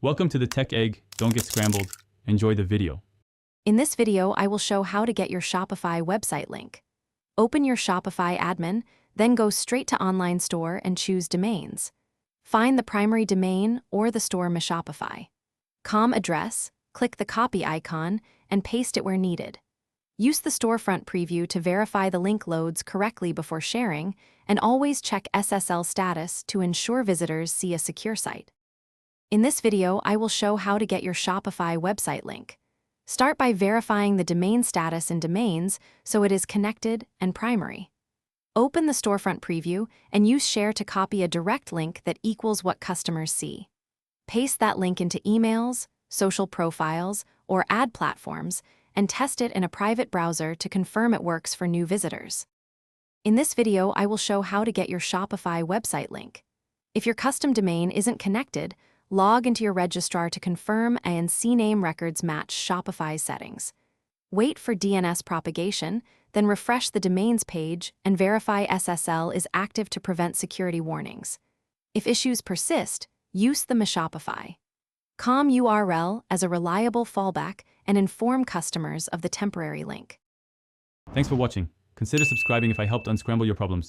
Welcome to the Tech Egg. Don't get scrambled. Enjoy the video. In this video, I will show how to get your Shopify website link. Open your Shopify admin, then go straight to Online Store and choose Domains. Find the primary domain or the store My Shopify. Com address, click the copy icon, and paste it where needed. Use the storefront preview to verify the link loads correctly before sharing, and always check SSL status to ensure visitors see a secure site. In this video, I will show how to get your Shopify website link. Start by verifying the domain status in Domains so it is connected and primary. Open the storefront preview and use Share to copy a direct link that equals what customers see. Paste that link into emails, social profiles, or ad platforms, and test it in a private browser to confirm it works for new visitors. In this video, I will show how to get your Shopify website link. If your custom domain isn't connected, log into your registrar to confirm and CNAME records match Shopify's settings. Wait for DNS propagation, then refresh the domains page and verify SSL is active to prevent security warnings. If issues persist, use the My Shopify com URL as a reliable fallback and inform customers of the temporary link. Thanks for watching. Consider subscribing if I helped unscramble your problems.